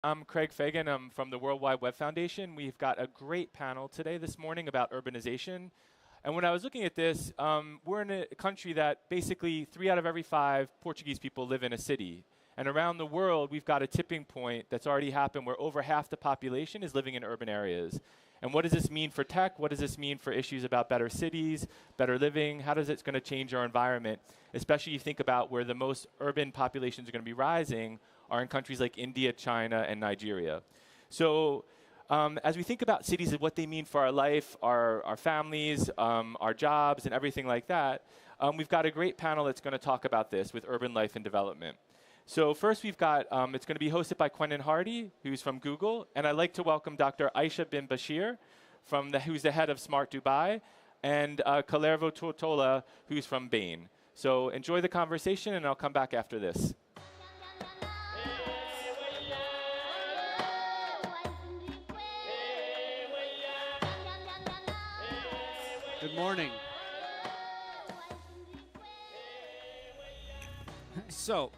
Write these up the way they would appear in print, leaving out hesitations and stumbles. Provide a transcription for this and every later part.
I'm Craig Fagan. I'm from the World Wide Web Foundation. We've got a great panel today this morning about urbanization. And when I was looking at this, we're in a country that basically 3 out of every 5 Portuguese people live in a city. And around the world, we've got a tipping point that's already happened where over half the population is living in urban areas. And what does this mean for tech? What does this mean for issues about better cities, better living? How does it's going to change our environment? Especially you think about where the most urban populations are going to be rising are in countries like India, China, and Nigeria. So as we think about cities and what they mean for our life, our families, our jobs, and everything like that, we've got a great panel that's going to talk about this with urban life and development. So first we've got, it's going to be hosted by Quentin Hardy, who's from Google. And I'd like to welcome Dr. Aisha bin Bishr, who's the head of Smart Dubai, and Kalervo Turtola, who's from BAIN. So enjoy the conversation, and I'll come back after this. Good morning. So,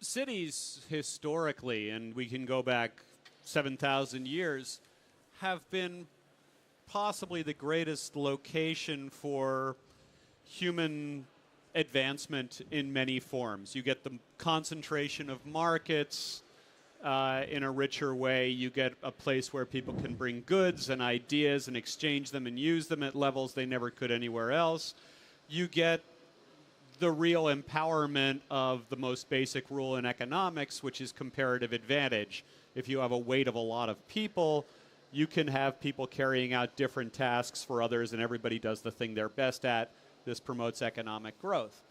cities historically, and we can go back 7,000 years, have been possibly the greatest location for human advancement in many forms. You get the concentration of markets in a richer way. You get a place where people can bring goods and ideas and exchange them and use them at levels they never could anywhere else. You get the real empowerment of the most basic rule in economics, which is comparative advantage. If you have a weight of a lot of people, you can have people carrying out different tasks for others, and everybody does the thing they're best at. This promotes economic growth.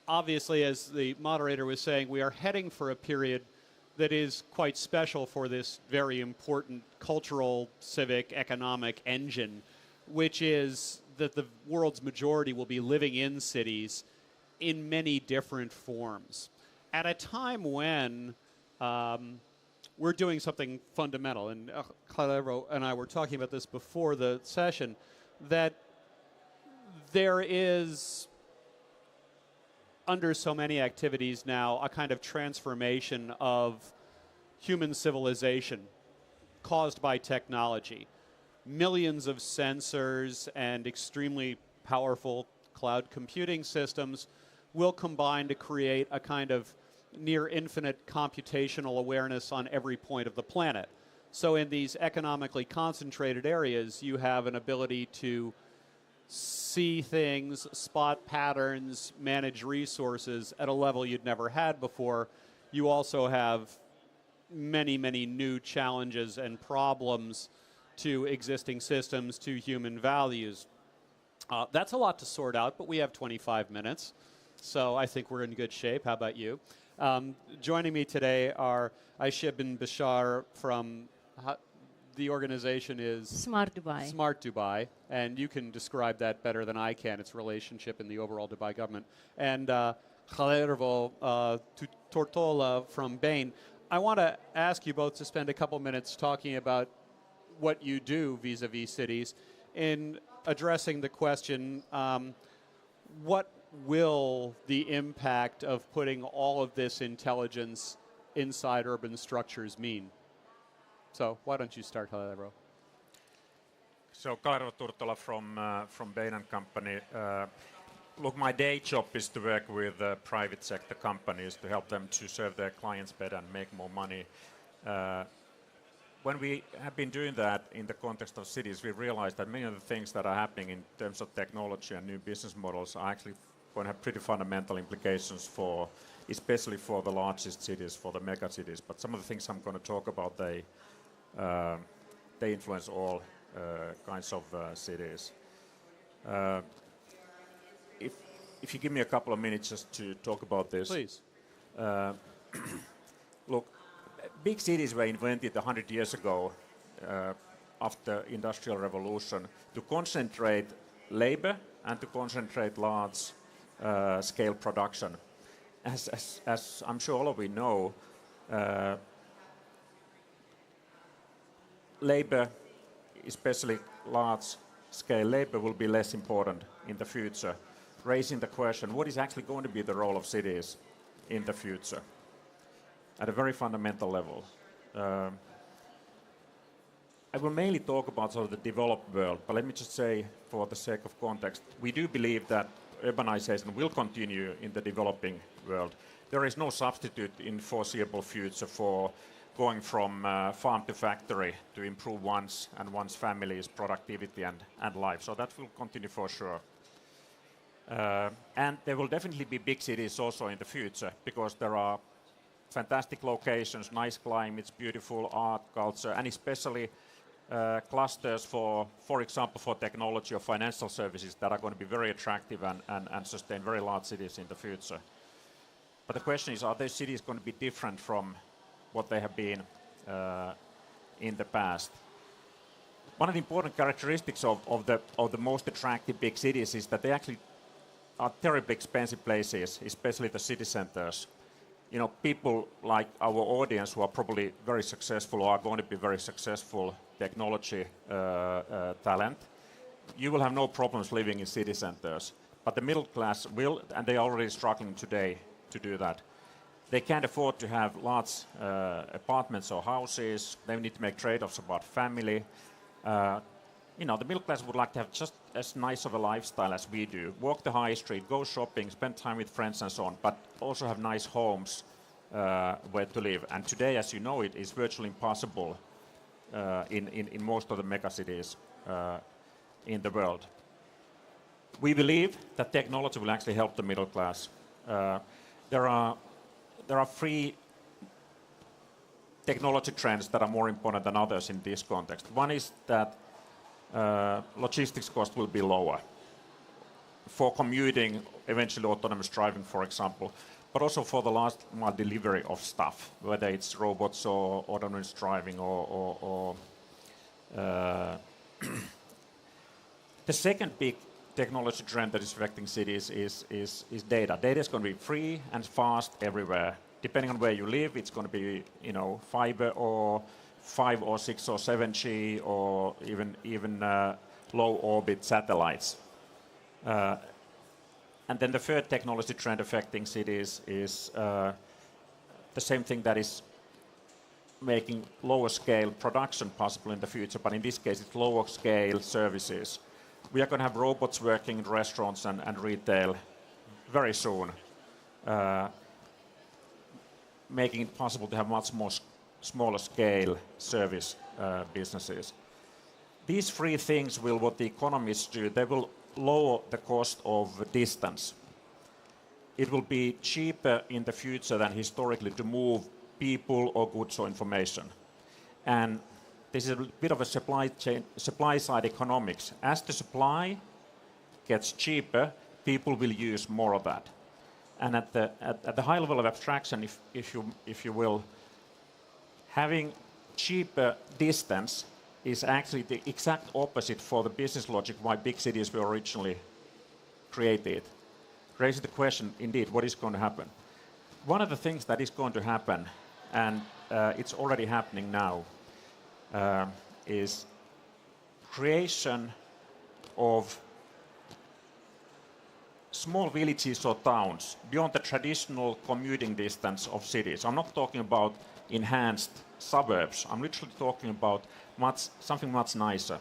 Obviously, as the moderator was saying, we are heading for a period that is quite special for this very important cultural, civic, economic engine, which is that the world's majority will be living in cities in many different forms. At a time when we're doing something fundamental, and Kalervo and I were talking about this before the session, that there is, under so many activities now, a kind of transformation of human civilization caused by technology. Millions of sensors and extremely powerful cloud computing systems will combine to create a kind of near infinite computational awareness on every point of the planet. So in these economically concentrated areas, you have an ability to see things, spot patterns, manage resources at a level you'd never had before. You also have many, many new challenges and problems to existing systems, to human values. That's a lot to sort out, but we have 25 minutes, so I think we're in good shape. How about you? Joining me today are Aisha bin Bishr from the organization is Smart Dubai. Smart Dubai, and you can describe that better than I can, its relationship in the overall Dubai government. And Kalervo Turtola from BAIN. I want to ask you both to spend a couple minutes talking about what you do vis-a-vis cities in addressing the question, what will the impact of putting all of this intelligence inside urban structures mean? So why don't you start, Kalervo? So Kalervo Turtola from Bain and Company. Look, my day job is to work with private sector companies to help them to serve their clients better and make more money. When we have been doing that in the context of cities, we realized that many of the things that are happening in terms of technology and new business models are actually going to have pretty fundamental implications for, especially for the largest cities, for the mega cities. But some of the things I'm going to talk about, they influence all kinds of cities. If you give me a couple of minutes just to talk about this. Please. Look, big cities were invented 100 years ago after Industrial Revolution to concentrate labor and to concentrate large scale production. As I'm sure all of you know, labor, especially large scale labor, will be less important in the future. raising the question, what is actually going to be the role of cities in the future at a very fundamental level? I will mainly talk about sort of the developed world, but let me just say, for the sake of context, we do believe that urbanization will continue in the developing world. There is no substitute in foreseeable future for going from farm to factory to improve one's and one's family's productivity and life. So that will continue for sure. And there will definitely be big cities also in the future, because there are fantastic locations, nice climates, beautiful art, culture, and especially clusters for example, for technology or financial services that are going to be very attractive and sustain very large cities in the future. But the question is, are those cities going to be different from what they have been in the past? One of the important characteristics of the most attractive big cities is that they actually are terribly expensive places, especially the city centers. You know, people like our audience who are probably very successful or are going to be very successful technology talent, you will have no problems living in city centers. But the middle class will, and they are already struggling today to do that. They can't afford to have large apartments or houses. They need to make trade-offs about family. You know, the middle class would like to have just as nice of a lifestyle as we do. Walk the high street, go shopping, spend time with friends and so on, but also have nice homes where to live. And today, as you know, it is virtually impossible in most of the megacities in the world. We believe that technology will actually help the middle class. There are 3 technology trends that are more important than others in this context. One is that logistics cost will be lower for commuting, eventually autonomous driving, for example, but also for the last mile delivery of stuff, whether it's robots or autonomous driving or the second big technology trend that is affecting cities is data. Data is going to be free and fast everywhere. Depending on where you live, it's going to be, you know, fiber or 5 or 6 or 7G or even low orbit satellites. And then the third technology trend affecting cities is the same thing that is making lower scale production possible in the future, but in this case it's lower scale services. We are going to have robots working in restaurants and retail very soon, making it possible to have much more smaller scale service businesses. These 3 things will, what the economists do, they will lower the cost of distance. It will be cheaper in the future than historically to move people or goods or information. And this is a bit of a supply side economics. As the supply gets cheaper, people will use more of that. And at the high level of abstraction, if you will, having cheaper distance is actually the exact opposite for the business logic why big cities were originally created. Raises the question, indeed, what is going to happen? One of the things that is going to happen, and it's already happening now, is creation of small villages or towns beyond the traditional commuting distance of cities. I'm not talking about enhanced suburbs. I'm literally talking about something much nicer.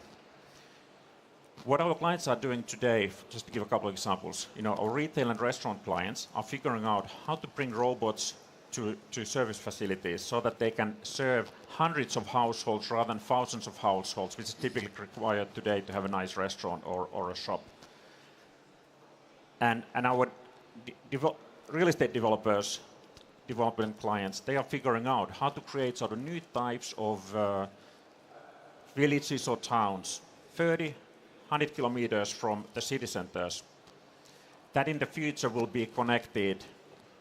What our clients are doing today, just to give a couple of examples, you know, our retail and restaurant clients are figuring out how to bring robots to service facilities so that they can serve hundreds of households rather than thousands of households, which is typically required today to have a nice restaurant or a shop. And our real estate developers, development clients, they are figuring out how to create sort of new types of villages or towns, 30, 100 kilometers from the city centers, that in the future will be connected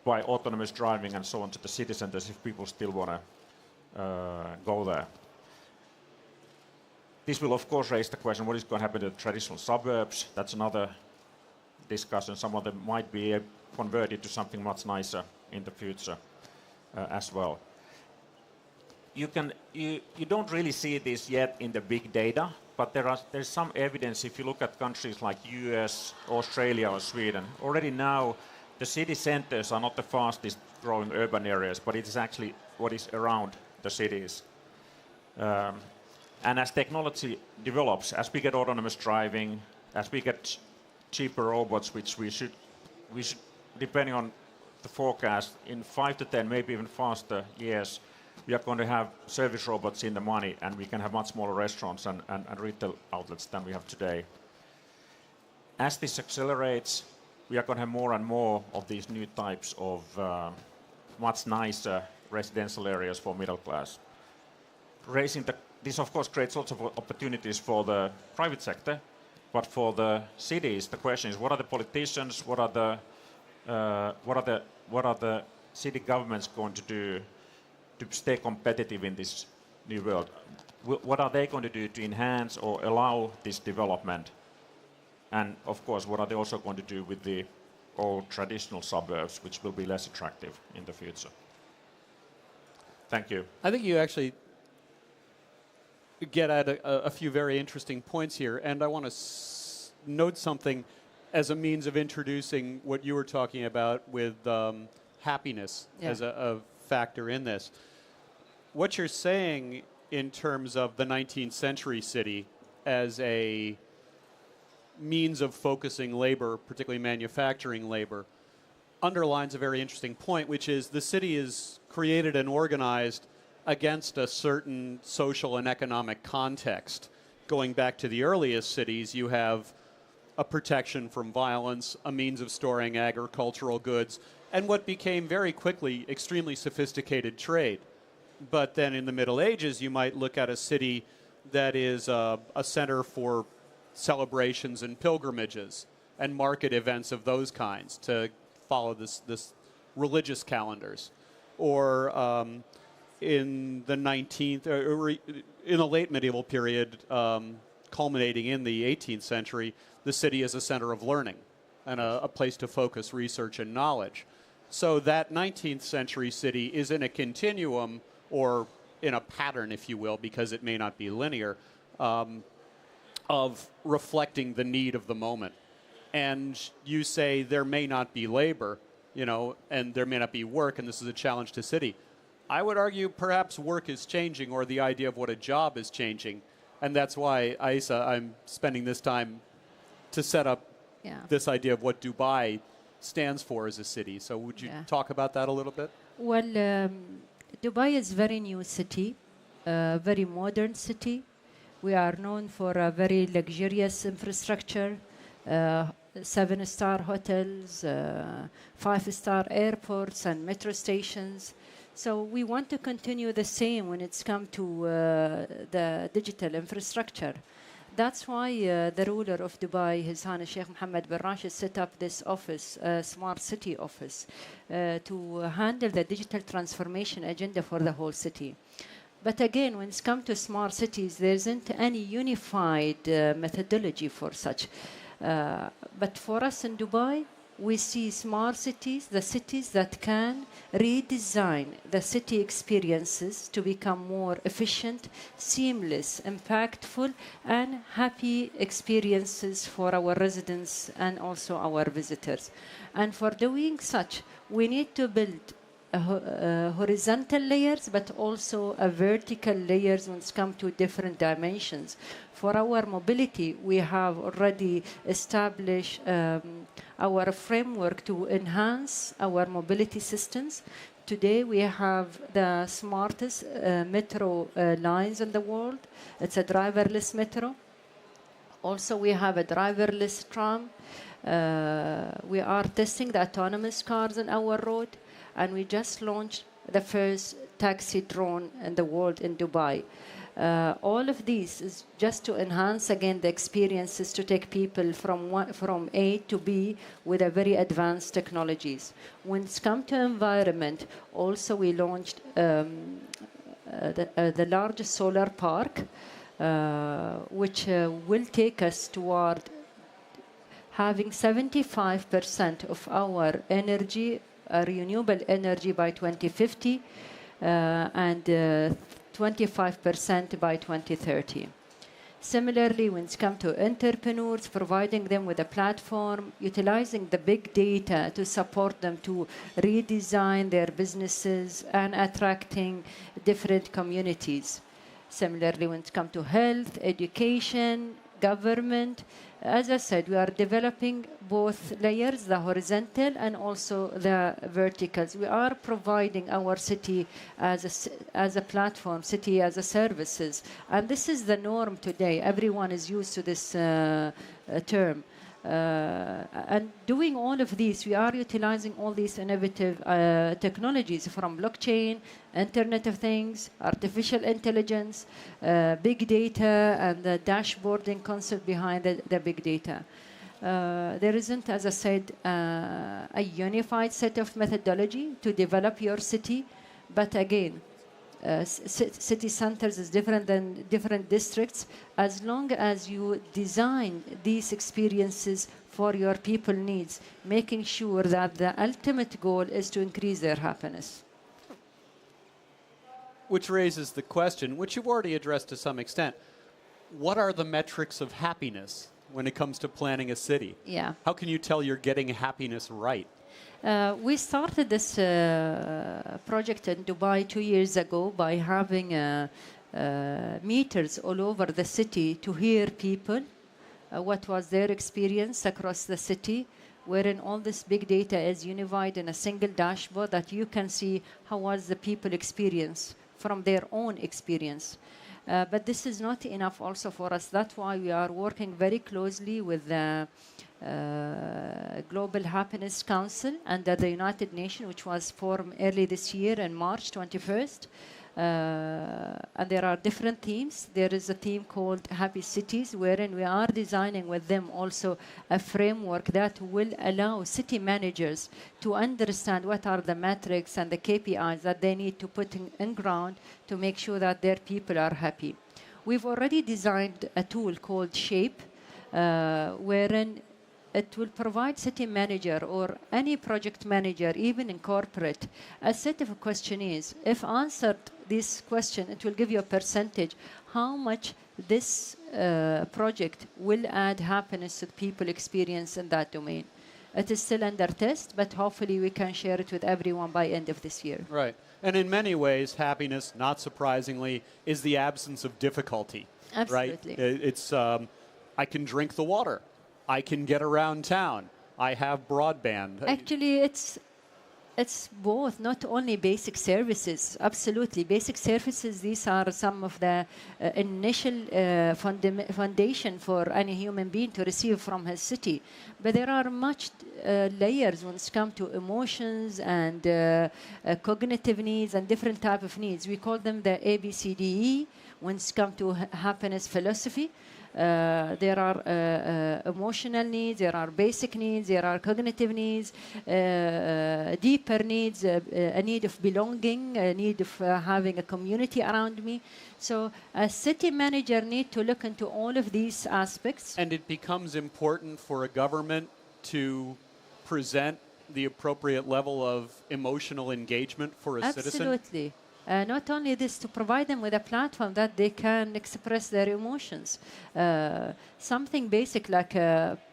by autonomous driving and so on to the city centers if people still want to go there. This will of course raise the question, what is going to happen to the traditional suburbs? That's another discussion. Some of them might be converted to something much nicer in the future as well. You don't really see this yet in the big data, but there's some evidence if you look at countries like US, Australia or Sweden. Already now, the city centers are not the fastest growing urban areas, but it is actually what is around the cities. And as technology develops, as we get autonomous driving, as we get cheaper robots, which we should, depending on the forecast, in 5 to 10, maybe even faster years, we are going to have service robots in the money, and we can have much smaller restaurants and retail outlets than we have today. As this accelerates, we are going to have more and more of these new types of much nicer residential areas for middle class. This of course creates lots of opportunities for the private sector, but for the cities, the question is: what are the politicians? What are the city governments going to do to stay competitive in this new world? What are they going to do to enhance or allow this development? And of course, what are they also going to do with the old traditional suburbs, which will be less attractive in the future? Thank you. I think you actually get at a few very interesting points here, and I want to note something as a means of introducing what you were talking about with happiness as a factor in this. What you're saying in terms of the 19th century city as a means of focusing labor, particularly manufacturing labor, underlines a very interesting point, which is the city is created and organized against a certain social and economic context. Going back to the earliest cities, you have a protection from violence, a means of storing agricultural goods, and what became very quickly extremely sophisticated trade. But then in the Middle Ages, you might look at a city that is a center for celebrations and pilgrimages and market events of those kinds to follow this religious calendars. Or in the 19th, or in the late medieval period, culminating in the 18th century, the city is a center of learning and a place to focus research and knowledge. So that 19th century city is in a continuum, or in a pattern, if you will, because it may not be linear, of reflecting the need of the moment. And you say there may not be labor, and there may not be work, and this is a challenge to city. I would argue perhaps work is changing, or the idea of what a job is changing. And that's why, Aisha, I'm spending this time to set up this idea of what Dubai stands for as a city. So would you talk about that a little bit? Well, Dubai is a very new city, very modern city. We are known for a very luxurious infrastructure, 7-star hotels, 5-star airports and metro stations. So we want to continue the same when it's come to the digital infrastructure. That's why the ruler of Dubai, His Highness Sheikh Mohammed bin Rashid, set up this office, Smart City Office, to handle the digital transformation agenda for the whole city. But again, when it's come to smart cities, there isn't any unified methodology for such. But for us in Dubai, we see smart cities, the cities that can redesign the city experiences to become more efficient, seamless, impactful, and happy experiences for our residents and also our visitors. And for doing such, we need to build horizontal layers, but also a vertical layers when it comes to different dimensions. For our mobility, we have already established our framework to enhance our mobility systems. Today, we have the smartest metro lines in the world. It's a driverless metro. Also, we have a driverless tram. We are testing the autonomous cars on our road. And we just launched the first taxi drone in the world in Dubai. All of these is just to enhance, again, the experiences to take people from A to B with a very advanced technologies. When it's come to environment, also we launched the largest solar park, which will take us toward having 75% of our energy renewable energy by 2050 and 25% by 2030. Similarly, when it comes to entrepreneurs, providing them with a platform, utilizing the big data to support them to redesign their businesses and attracting different communities. Similarly, when it comes to health, education, government, as I said, we are developing both layers, the horizontal and also the verticals. We are providing our city as a platform, city as a services. And this is the norm today. Everyone is used to this term. And doing all of these, we are utilizing all these innovative technologies from blockchain, Internet of Things, artificial intelligence, big data, and the dashboarding concept behind the big data. There isn't, as I said, a unified set of methodology to develop your city, but again, city centers is different than different districts. As long as you design these experiences for your people needs, making sure that the ultimate goal is to increase their happiness. Which raises the question, which you've already addressed to some extent, what are the metrics of happiness when it comes to planning a city? Yeah. How can you tell you're getting happiness right? We started this project in Dubai 2 years ago by having meters all over the city to hear people, what was their experience across the city, wherein all this big data is unified in a single dashboard that you can see how was the people experience from their own experience. But this is not enough also for us. That's why we are working very closely with the Global Happiness Council under the United Nations, which was formed early this year in March 21st. And there are different themes. There is a theme called Happy Cities, wherein we are designing with them also a framework that will allow city managers to understand what are the metrics and the KPIs that they need to put in ground to make sure that their people are happy. We've already designed a tool called Shape, wherein it will provide city manager or any project manager, even in corporate, a set of questionnaires. If answered this question, it will give you a percentage how much this project will add happiness to the people experience in that domain. It is still under test, but hopefully we can share it with everyone by end of this year. Right. And in many ways, happiness, not surprisingly, is the absence of difficulty. Absolutely. Right? It's, I can drink the water. I can get around town. I have broadband. Actually, it's both, not only basic services. Absolutely. Basic services, these are some of the initial foundation for any human being to receive from his city. But there are much layers when it comes to emotions and cognitive needs and different type of needs. We call them the ABCDE when it comes to happiness philosophy. There are emotional needs, there are basic needs, there are cognitive needs, deeper needs, a need of belonging, a need of having a community around me. So a city manager needs to look into all of these aspects. And it becomes important for a government to present the appropriate level of emotional engagement for a citizen? Absolutely. Not only this, to provide them with a platform that they can express their emotions. Something basic like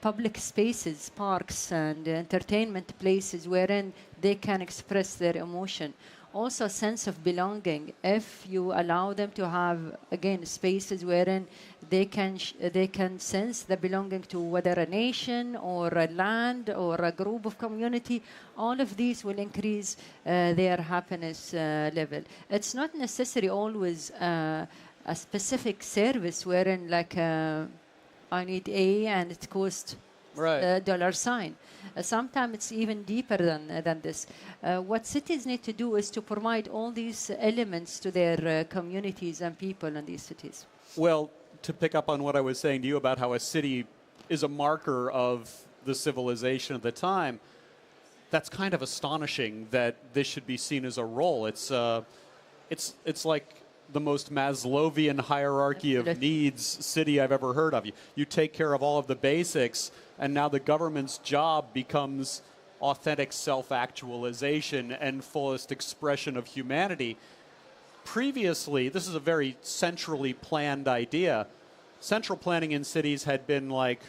public spaces, parks, and entertainment places wherein they can express their emotion. Also, a sense of belonging. If you allow them to have, again, spaces wherein they can sense the belonging to whether a nation or a land or a group of community, all of these will increase their happiness level. It's not necessary always a specific service wherein like I need A and it costs $. Sometimes it's even deeper than this. What cities need to do is to provide all these elements to their communities and people in these cities. Well, to pick up on what I was saying to you about how a city is a marker of the civilization of the time, that's kind of astonishing that this should be seen as a role. It's like the most Maslowian hierarchy of needs city I've ever heard of. You take care of all of the basics, and now the government's job becomes authentic self-actualization and fullest expression of humanity. Previously, this is a very centrally planned idea. central planning in cities had been like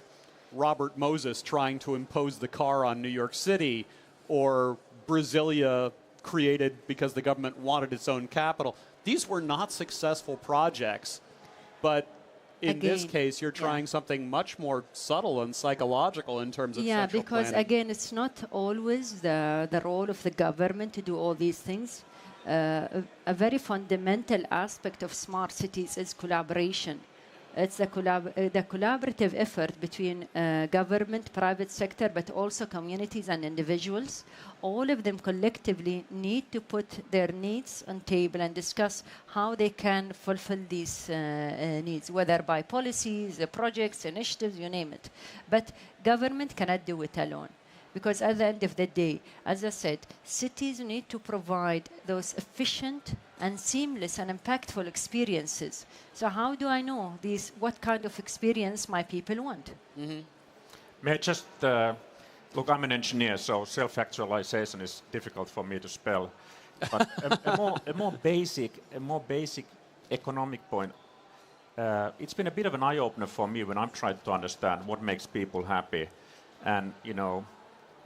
Robert Moses trying to impose the car on New York City, or Brasilia created because the government wanted its own capital. These were not successful projects, but in this case, you're trying something much more subtle and psychological in terms of central because planning. again, it's not always the role of the government to do all these things. A very fundamental aspect of smart cities is collaboration. It's the collaborative effort between government, private sector, but also communities and individuals. All of them collectively need to put their needs on table and discuss how they can fulfill these needs, whether by policies, projects, initiatives, you name it. But government cannot do it alone. Because at the end of the day, as I said, cities need to provide those efficient and seamless and impactful experiences. So how do I know what kind of experience my people want? Mm-hmm. May I just, look, I'm an engineer, so self-actualization is difficult for me to spell. But a more basic economic point. It's been a bit of an eye-opener for me when I'm trying to understand what makes people happy. And,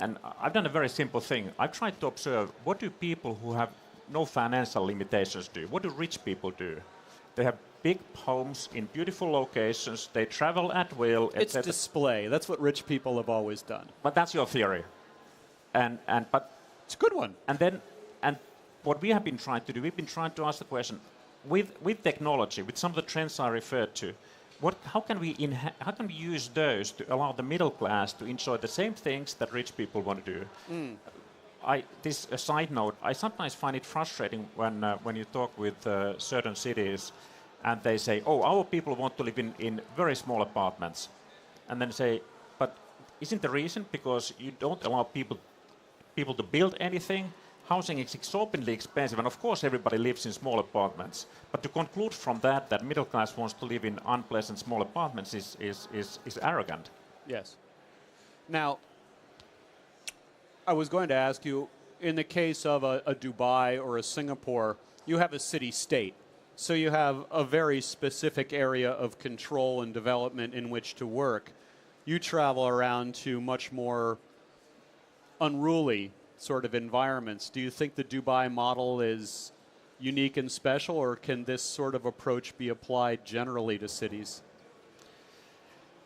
and I've done a very simple thing. I've tried to observe, what do people who have no financial limitations do? What do rich people do? They have big homes in beautiful locations. They travel at will. It's display. That's what rich people have always done. But that's your theory. But it's a good one. And what we have been trying to do, we've been trying to ask the question, with technology, with some of the trends I referred to, how can we use those to allow the middle class to enjoy the same things that rich people want to do? This a side note, I sometimes find it frustrating when you talk with certain cities and they say, oh, our people want to live in very small apartments. And then say, but isn't the reason because you don't allow people to build anything? Housing is exorbitantly expensive, and of course everybody lives in small apartments. But to conclude from that middle class wants to live in unpleasant small apartments is arrogant. Yes. Now, I was going to ask you, in the case of a Dubai or a Singapore, you have a city-state. So you have a very specific area of control and development in which to work. You travel around to much more unruly sort of environments. Do you think the Dubai model is unique and special, or can this sort of approach be applied generally to cities?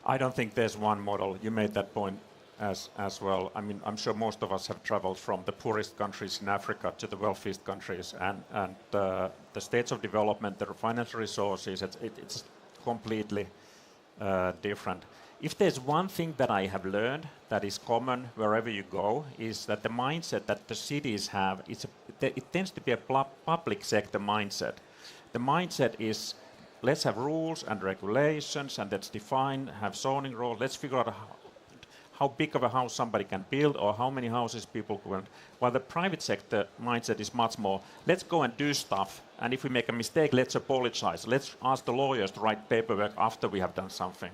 I don't think there's one model. You made that point as well. I mean, I'm sure most of us have traveled from the poorest countries in Africa to the wealthiest countries, and the states of development, the financial resources, it's completely different. If there's one thing that I have learned that is common wherever you go, is that the mindset that the cities have, it tends to be a public sector mindset. The mindset is, let's have rules and regulations, and let's define, have zoning rules, let's figure out how big of a house somebody can build or how many houses people can. While the private sector mindset is much more, let's go and do stuff, and if we make a mistake, let's apologize. Let's ask the lawyers to write paperwork after we have done something.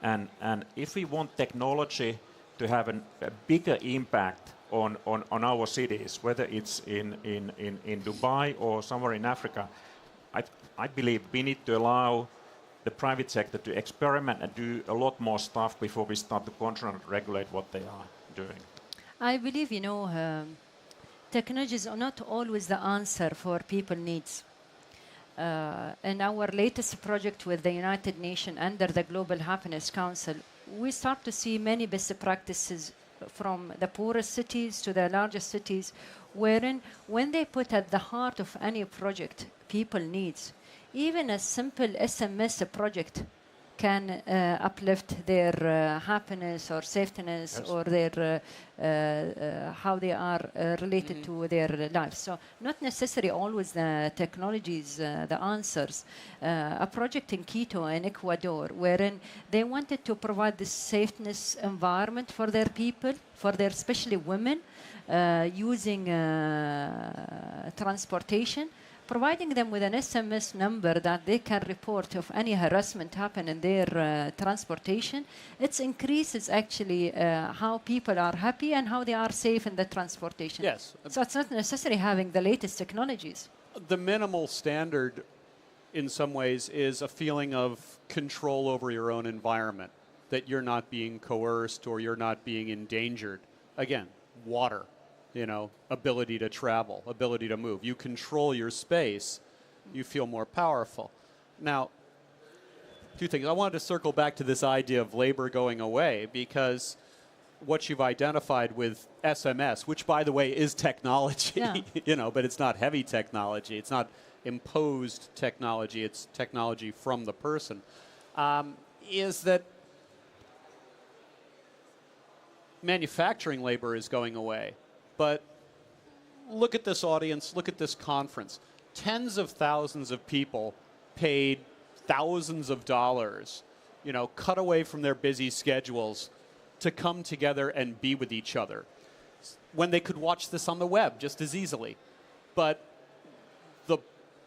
And if we want technology to have a bigger impact on our cities, whether it's in Dubai or somewhere in Africa, I believe we need to allow the private sector to experiment and do a lot more stuff before we start to control and regulate what they are doing. I believe, technologies are not always the answer for people's needs. In our latest project with the United Nations under the Global Happiness Council, we start to see many best practices from the poorest cities to the largest cities, wherein when they put at the heart of any project people needs, even a simple SMS project can uplift their happiness or safetyness, yes, or their how they are related to their lives. So not necessarily always the technologies, the answers. A project in Quito in Ecuador, wherein they wanted to provide this safeness environment for their people, for their especially women, using transportation, providing them with an SMS number that they can report if any harassment happen in their transportation. It increases actually how people are happy and how they are safe in the transportation. Yes. So it's not necessarily having the latest technologies. The minimal standard in some ways, is a feeling of control over your own environment, that you're not being coerced or you're not being endangered. Again, water, you know, ability to travel, ability to move. You control your space, you feel more powerful. Now, two things. I wanted to circle back to this idea of labor going away, because what you've identified with SMS, which, by the way, is technology, Yeah. you know, but it's not heavy technology. It's not imposed technology. It's technology from the person, is that manufacturing labor is going away. But look at this audience. Look at this conference. Tens of thousands of people paid thousands of dollars, you know, cut away from their busy schedules to come together and be with each other when they could watch this on the web just as easily. But the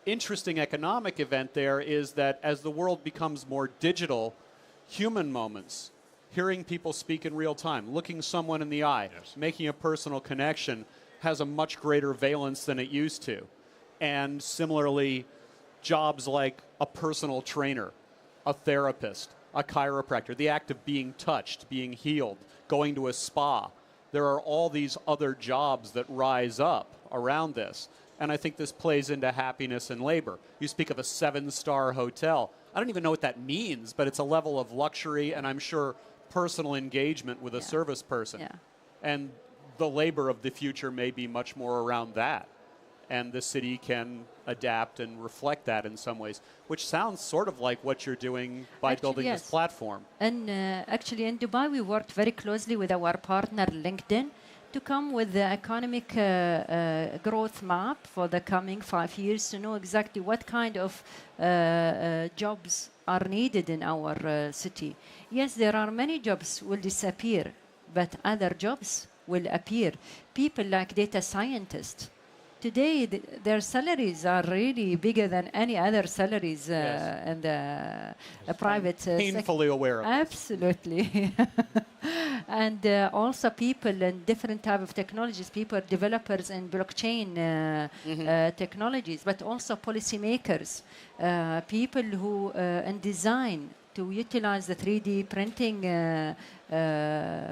interesting economic event there is that as the world becomes more digital, human moments, hearing people speak in real time, looking someone in the eye, Yes. making a personal connection has a much greater valence than it used to. And similarly, jobs like a personal trainer, a therapist, a chiropractor, the act of being touched, being healed, going to a spa. There are all these other jobs that rise up around this. And I think this plays into happiness and labor. You speak of a 7-star hotel. I don't even know what that means, but it's a level of luxury and I'm sure personal engagement with a service person. Yeah. And the labor of the future may be much more around that. And the city can adapt and reflect that in some ways, which sounds sort of like what you're doing by Actually, building yes. this platform. And actually in Dubai, we worked very closely with our partner LinkedIn to come with the economic growth map for the coming 5 years to know exactly what kind of jobs are needed in our city. Yes, there are many jobs will disappear, but other jobs will appear. People like data scientists. Today, their salaries are really bigger than any other salaries in the private sector. Painfully aware of it. Absolutely. And also people in different type of technologies, people, developers in blockchain technologies, but also policymakers, people who in design to utilize the 3D printing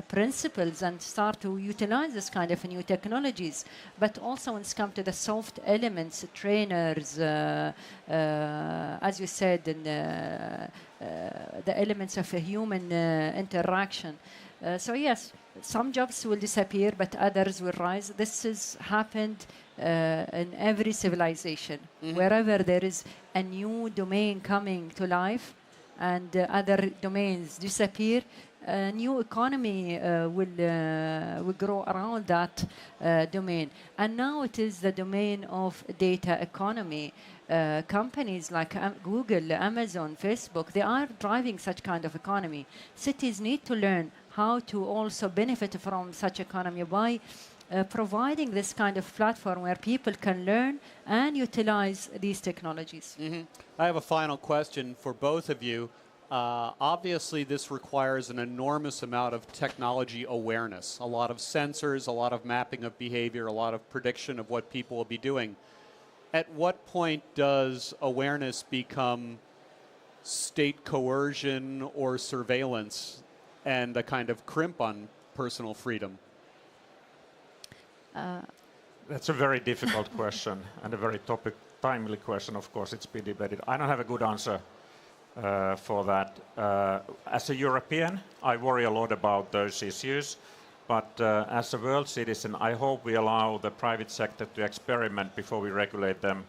principles and start to utilize this kind of new technologies. But also when it comes to the soft elements, trainers, as you said, and the elements of a human interaction. So yes, some jobs will disappear, but others will rise. This has happened in every civilization. Wherever there is a new domain coming to life, and other domains disappear, a new economy will grow around that domain. And now it is the domain of data economy. Companies like Google, Amazon, Facebook, they are driving such kind of economy. Cities need to learn how to also benefit from such economy by providing this kind of platform where people can learn and utilize these technologies. I have a final question for both of you. Obviously, this requires an enormous amount of technology awareness, a lot of sensors, a lot of mapping of behavior, a lot of prediction of what people will be doing. At what point does awareness become state coercion or surveillance and a kind of crimp on personal freedom? That's a very difficult question and a very timely question. Of course, it's been debated. I don't have a good answer for that. As a European, I worry a lot about those issues. But as a world citizen, I hope we allow the private sector to experiment before we regulate them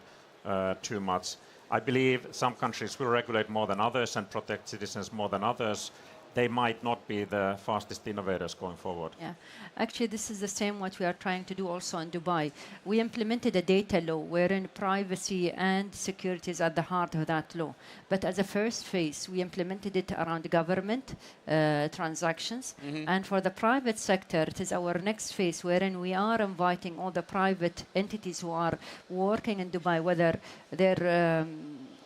too much. I believe some countries will regulate more than others and protect citizens more than others. They might not be the fastest innovators going forward. Yeah, actually, this is the same what we are trying to do also in Dubai. We implemented a data law wherein privacy and security is at the heart of that law. But as a first phase, we implemented it around government transactions. And for the private sector, it is our next phase wherein we are inviting all the private entities who are working in Dubai, whether they're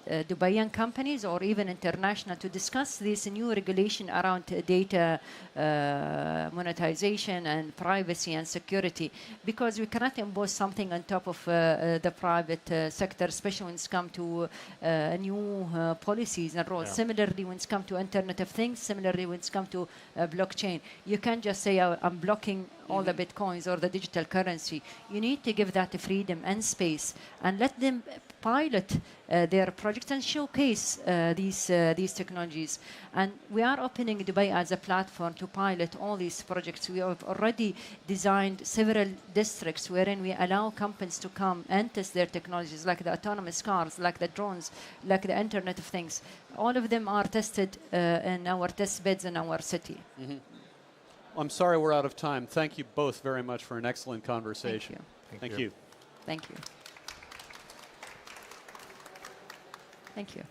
Dubaian companies or even international to discuss this new regulation around data monetization and privacy and security, because we cannot impose something on top of the private sector, especially when it's come to new policies and rules. Similarly, when it's come to Internet of Things, similarly when it's come to blockchain, you can't just say I'm blocking all the bitcoins or the digital currency. You need to give that freedom and space and let them pilot their projects and showcase these technologies. And we are opening Dubai as a platform to pilot all these projects. We have already designed several districts wherein we allow companies to come and test their technologies, like the autonomous cars, like the drones, like the Internet of Things. All of them are tested in our test beds in our city. I'm sorry we're out of time. Thank you both very much for an excellent conversation. Thank you. Thank you. Thank you. Thank you.